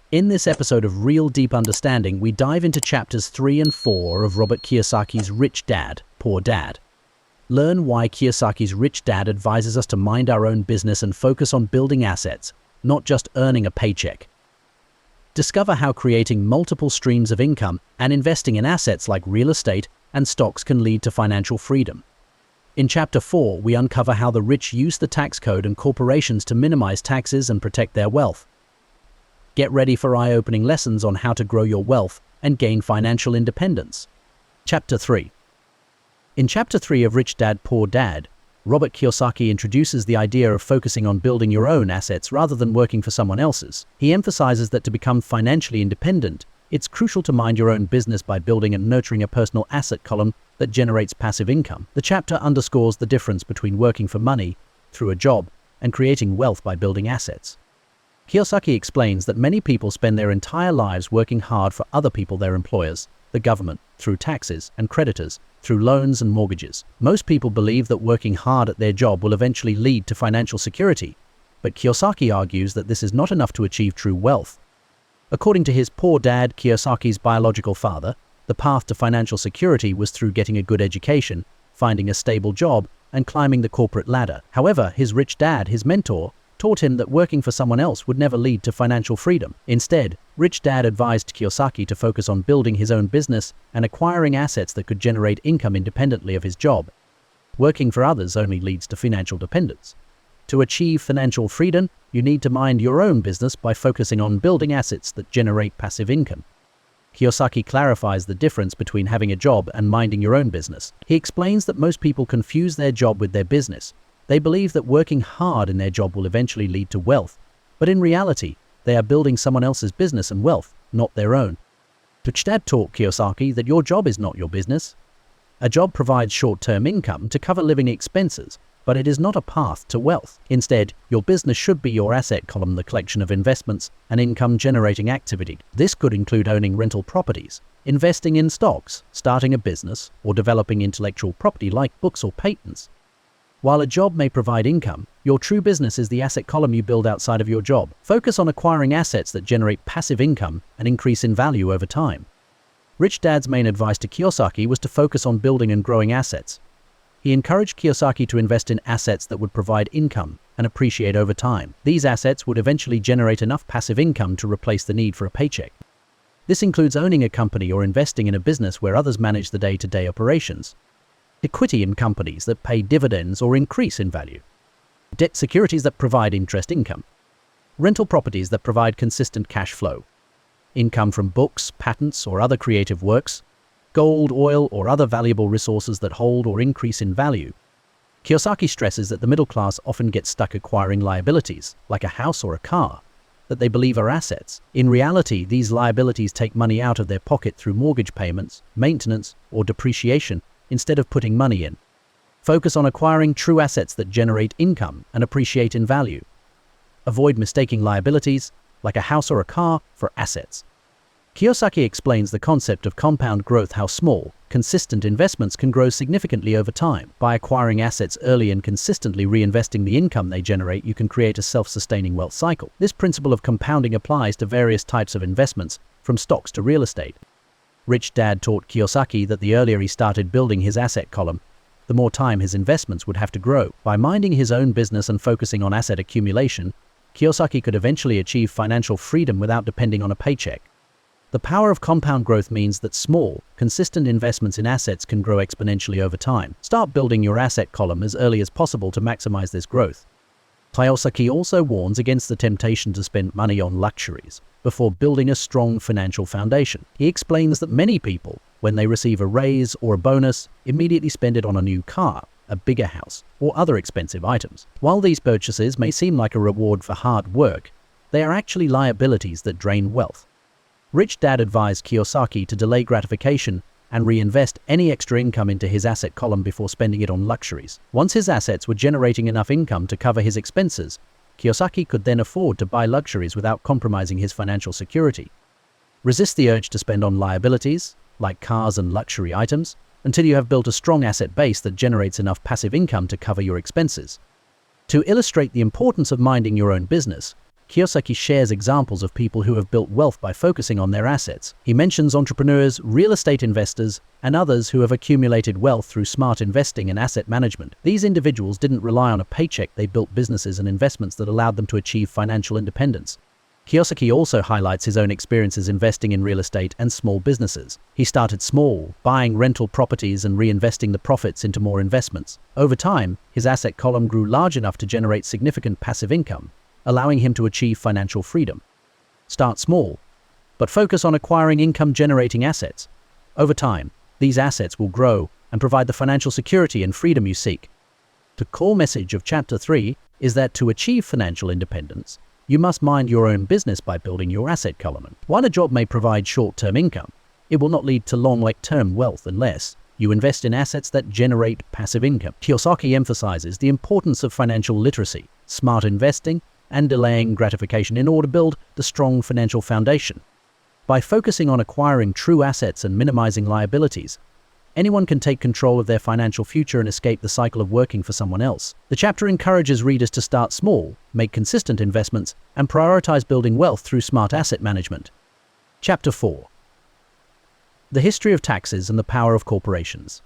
In this episode of Real Deep Understanding, we dive into chapters 3 and 4 of Robert Kiyosaki's Rich Dad, Poor Dad. Learn why Kiyosaki's Rich Dad advises us to mind our own business and focus on building assets, not just earning a paycheck. Discover how creating multiple streams of income and investing in assets like real estate and stocks can lead to financial freedom. In Chapter 4, we uncover how the rich use the tax code and corporations to minimize taxes and protect their wealth. Get ready for eye-opening lessons on how to grow your wealth and gain financial independence. Chapter 3. In Chapter 3 of Rich Dad, Poor Dad, Robert Kiyosaki introduces the idea of focusing on building your own assets rather than working for someone else's. He emphasizes that to become financially independent, it's crucial to mind your own business by building and nurturing a personal asset column that generates passive income. The chapter underscores the difference between working for money through a job and creating wealth by building assets. Kiyosaki explains that many people spend their entire lives working hard for other people, their employers, the government, through taxes, and creditors, through loans and mortgages. Most people believe that working hard at their job will eventually lead to financial security, but Kiyosaki argues that this is not enough to achieve true wealth. According to his poor dad, Kiyosaki's biological father, the path to financial security was through getting a good education, finding a stable job, and climbing the corporate ladder. However, his rich dad, his mentor, taught him that working for someone else would never lead to financial freedom. Instead, Rich Dad advised Kiyosaki to focus on building his own business and acquiring assets that could generate income independently of his job. Working for others only leads to financial dependence. To achieve financial freedom, you need to mind your own business by focusing on building assets that generate passive income. Kiyosaki clarifies the difference between having a job and minding your own business. He explains that most people confuse their job with their business. They believe that working hard in their job will eventually lead to wealth, but in reality, they are building someone else's business and wealth, not their own. Rich Dad taught Kiyosaki that your job is not your business. A job provides short-term income to cover living expenses, but it is not a path to wealth. Instead, your business should be your asset column, the collection of investments and income-generating activity. This could include owning rental properties, investing in stocks, starting a business, or developing intellectual property like books or patents. While a job may provide income, your true business is the asset column you build outside of your job. Focus on acquiring assets that generate passive income and increase in value over time. Rich Dad's main advice to Kiyosaki was to focus on building and growing assets. He encouraged Kiyosaki to invest in assets that would provide income and appreciate over time. These assets would eventually generate enough passive income to replace the need for a paycheck. This includes owning a company or investing in a business where others manage the day-to-day operations. Equity in companies that pay dividends or increase in value. Debt securities that provide interest income. Rental properties that provide consistent cash flow. Income from books, patents, or other creative works. Gold, oil, or other valuable resources that hold or increase in value. Kiyosaki stresses that the middle class often gets stuck acquiring liabilities, like a house or a car, that they believe are assets. In reality, these liabilities take money out of their pocket through mortgage payments, maintenance, or depreciation, instead of putting money in. Focus on acquiring true assets that generate income and appreciate in value. Avoid mistaking liabilities, like a house or a car, for assets. Kiyosaki explains the concept of compound growth, how small, consistent investments can grow significantly over time. By acquiring assets early and consistently reinvesting the income they generate, you can create a self-sustaining wealth cycle. This principle of compounding applies to various types of investments, from stocks to real estate. Rich Dad taught Kiyosaki that the earlier he started building his asset column, the more time his investments would have to grow. By minding his own business and focusing on asset accumulation, Kiyosaki could eventually achieve financial freedom without depending on a paycheck. The power of compound growth means that small, consistent investments in assets can grow exponentially over time. Start building your asset column as early as possible to maximize this growth. Kiyosaki also warns against the temptation to spend money on luxuries before building a strong financial foundation. He explains that many people, when they receive a raise or a bonus, immediately spend it on a new car, a bigger house, or other expensive items. While these purchases may seem like a reward for hard work, they are actually liabilities that drain wealth. Rich Dad advised Kiyosaki to delay gratification and reinvest any extra income into his asset column before spending it on luxuries. Once his assets were generating enough income to cover his expenses, Kiyosaki could then afford to buy luxuries without compromising his financial security. Resist the urge to spend on liabilities, like cars and luxury items, until you have built a strong asset base that generates enough passive income to cover your expenses. To illustrate the importance of minding your own business, Kiyosaki shares examples of people who have built wealth by focusing on their assets. He mentions entrepreneurs, real estate investors, and others who have accumulated wealth through smart investing and asset management. These individuals didn't rely on a paycheck, they built businesses and investments that allowed them to achieve financial independence. Kiyosaki also highlights his own experiences investing in real estate and small businesses. He started small, buying rental properties and reinvesting the profits into more investments. Over time, his asset column grew large enough to generate significant passive income, allowing him to achieve financial freedom. Start small, but focus on acquiring income-generating assets. Over time, these assets will grow and provide the financial security and freedom you seek. The core message of Chapter 3 is that to achieve financial independence, you must mind your own business by building your asset column. While a job may provide short-term income, it will not lead to long-term wealth unless you invest in assets that generate passive income. Kiyosaki emphasizes the importance of financial literacy, smart investing, and delaying gratification in order to build the strong financial foundation. By focusing on acquiring true assets and minimizing liabilities, anyone can take control of their financial future and escape the cycle of working for someone else. The chapter encourages readers to start small, make consistent investments, and prioritize building wealth through smart asset management. Chapter 4. The history of taxes and the power of corporations.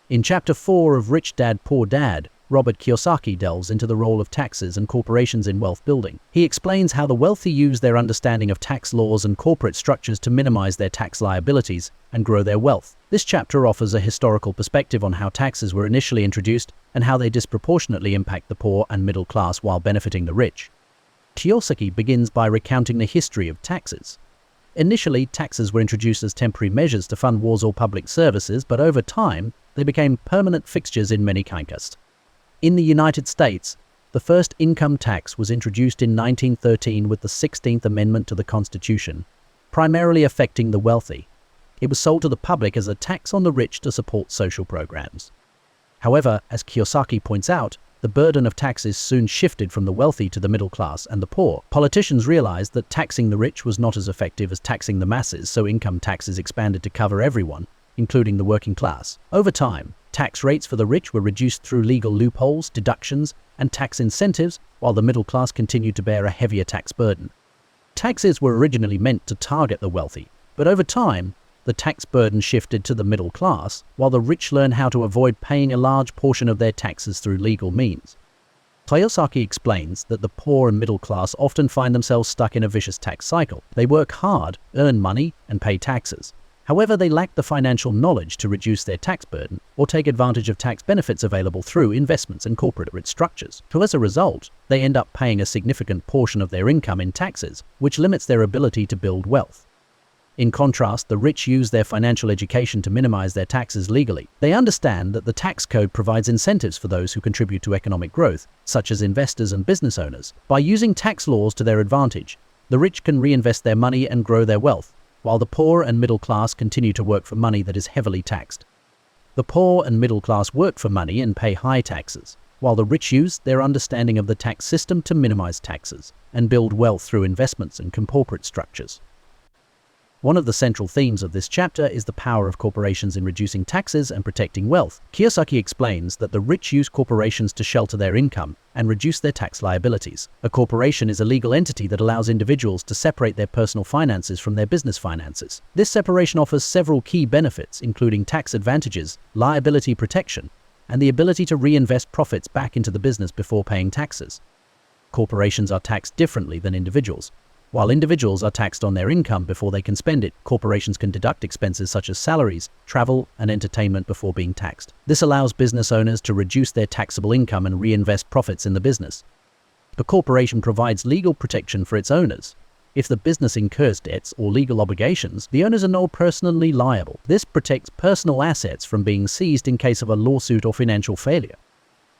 In Chapter 4 of Rich Dad, Poor Dad, Robert Kiyosaki delves into the role of taxes and corporations in wealth building. He explains how the wealthy use their understanding of tax laws and corporate structures to minimize their tax liabilities and grow their wealth. This chapter offers a historical perspective on how taxes were initially introduced and how they disproportionately impact the poor and middle class while benefiting the rich. Kiyosaki begins by recounting the history of taxes. Initially, taxes were introduced as temporary measures to fund wars or public services, but over time, they became permanent fixtures in many countries. In the United States, the first income tax was introduced in 1913 with the 16th Amendment to the Constitution, primarily affecting the wealthy. It was sold to the public as a tax on the rich to support social programs. However, as Kiyosaki points out, the burden of taxes soon shifted from the wealthy to the middle class and the poor. Politicians realized that taxing the rich was not as effective as taxing the masses, so income taxes expanded to cover everyone, including the working class. Over time, tax rates for the rich were reduced through legal loopholes, deductions, and tax incentives, while the middle class continued to bear a heavier tax burden. Taxes were originally meant to target the wealthy, but over time, the tax burden shifted to the middle class, while the rich learned how to avoid paying a large portion of their taxes through legal means. Kiyosaki explains that the poor and middle class often find themselves stuck in a vicious tax cycle. They work hard, earn money, and pay taxes. However, they lack the financial knowledge to reduce their tax burden or take advantage of tax benefits available through investments and corporate structures. So as a result, they end up paying a significant portion of their income in taxes, which limits their ability to build wealth. In contrast, the rich use their financial education to minimize their taxes legally. They understand that the tax code provides incentives for those who contribute to economic growth, such as investors and business owners. By using tax laws to their advantage, the rich can reinvest their money and grow their wealth, while the poor and middle class continue to work for money that is heavily taxed. The poor and middle class work for money and pay high taxes, while the rich use their understanding of the tax system to minimize taxes and build wealth through investments and corporate structures. One of the central themes of this chapter is the power of corporations in reducing taxes and protecting wealth. Kiyosaki explains that the rich use corporations to shelter their income and reduce their tax liabilities. A corporation is a legal entity that allows individuals to separate their personal finances from their business finances. This separation offers several key benefits, including tax advantages, liability protection, and the ability to reinvest profits back into the business before paying taxes. Corporations are taxed differently than individuals. While individuals are taxed on their income before they can spend it, corporations can deduct expenses such as salaries, travel, and entertainment before being taxed. This allows business owners to reduce their taxable income and reinvest profits in the business. The corporation provides legal protection for its owners. If the business incurs debts or legal obligations, the owners are not personally liable. This protects personal assets from being seized in case of a lawsuit or financial failure.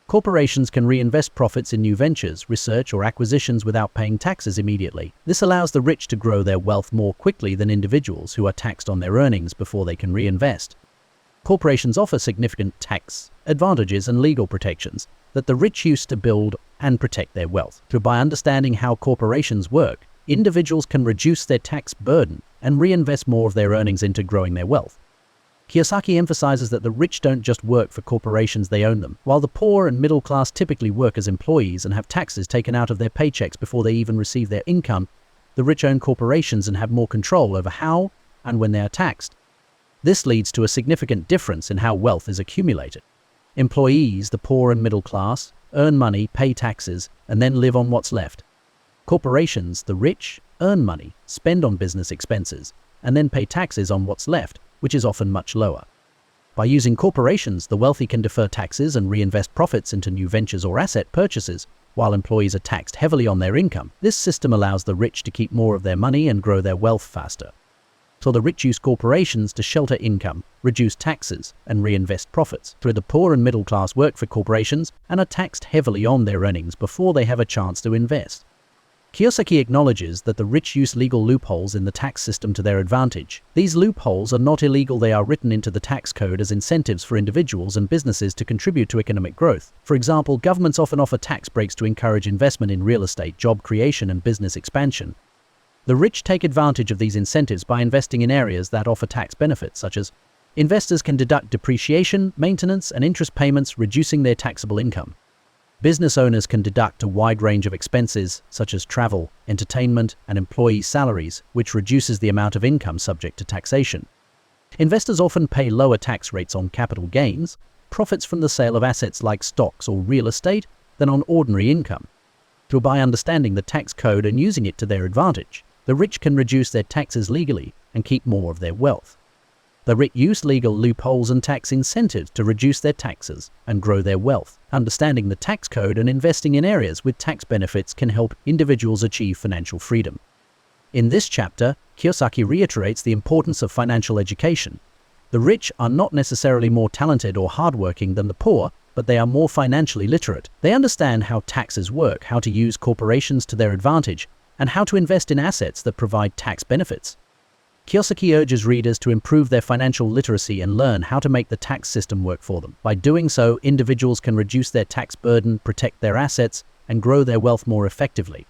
Corporations can reinvest profits in new ventures, research, or acquisitions without paying taxes immediately. This allows the rich to grow their wealth more quickly than individuals who are taxed on their earnings before they can reinvest. Corporations offer significant tax advantages and legal protections that the rich use to build and protect their wealth. By understanding how corporations work, individuals can reduce their tax burden and reinvest more of their earnings into growing their wealth. Kiyosaki emphasizes that the rich don't just work for corporations, they own them. While the poor and middle class typically work as employees and have taxes taken out of their paychecks before they even receive their income, the rich own corporations and have more control over how and when they are taxed. This leads to a significant difference in how wealth is accumulated. Employees, the poor and middle class, earn money, pay taxes, and then live on what's left. Corporations, the rich, earn money, spend on business expenses, and then pay taxes on what's left, which is often much lower. By using corporations, the wealthy can defer taxes and reinvest profits into new ventures or asset purchases, while employees are taxed heavily on their income. This system allows the rich to keep more of their money and grow their wealth faster. So the rich use corporations to shelter income, reduce taxes, and reinvest profits. Through the poor and middle class work for corporations and are taxed heavily on their earnings before they have a chance to invest. Kiyosaki acknowledges that the rich use legal loopholes in the tax system to their advantage. These loopholes are not illegal, they are written into the tax code as incentives for individuals and businesses to contribute to economic growth. For example, governments often offer tax breaks to encourage investment in real estate, job creation, and business expansion. The rich take advantage of these incentives by investing in areas that offer tax benefits, such as investors can deduct depreciation, maintenance, and interest payments, reducing their taxable income. Business owners can deduct a wide range of expenses, such as travel, entertainment, and employee salaries, which reduces the amount of income subject to taxation. Investors often pay lower tax rates on capital gains, profits from the sale of assets like stocks or real estate, than on ordinary income. By understanding the tax code and using it to their advantage, the rich can reduce their taxes legally and keep more of their wealth. The rich use legal loopholes and tax incentives to reduce their taxes and grow their wealth. Understanding the tax code and investing in areas with tax benefits can help individuals achieve financial freedom. In this chapter, Kiyosaki reiterates the importance of financial education. The rich are not necessarily more talented or hardworking than the poor, but they are more financially literate. They understand how taxes work, how to use corporations to their advantage, and how to invest in assets that provide tax benefits. Kiyosaki urges readers to improve their financial literacy and learn how to make the tax system work for them. By doing so, individuals can reduce their tax burden, protect their assets, and grow their wealth more effectively.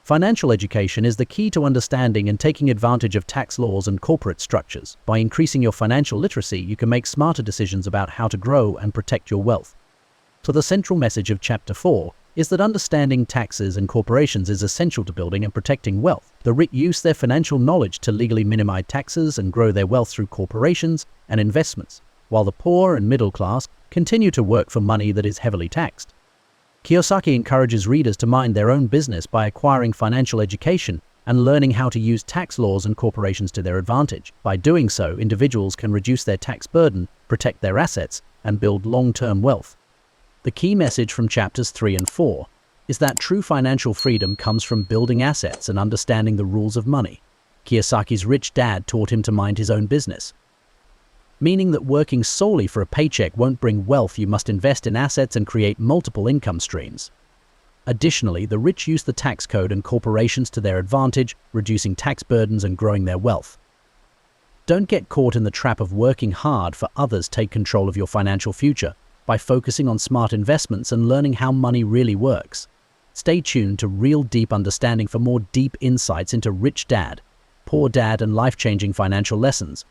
Financial education is the key to understanding and taking advantage of tax laws and corporate structures. By increasing your financial literacy, you can make smarter decisions about how to grow and protect your wealth. So the central message of Chapter 4 is that understanding taxes and corporations is essential to building and protecting wealth. The rich use their financial knowledge to legally minimize taxes and grow their wealth through corporations and investments, while the poor and middle class continue to work for money that is heavily taxed. Kiyosaki encourages readers to mind their own business by acquiring financial education and learning how to use tax laws and corporations to their advantage. By doing so, individuals can reduce their tax burden, protect their assets, and build long-term wealth. The key message from chapters 3 and 4 is that true financial freedom comes from building assets and understanding the rules of money. Kiyosaki's rich dad taught him to mind his own business, meaning that working solely for a paycheck won't bring wealth. You must invest in assets and create multiple income streams. Additionally, the rich use the tax code and corporations to their advantage, reducing tax burdens and growing their wealth. Don't get caught in the trap of working hard for others. Take control of your financial future by focusing on smart investments and learning how money really works. Stay tuned to Real Deep Understanding for more deep insights into Rich Dad, Poor Dad, and life-changing financial lessons.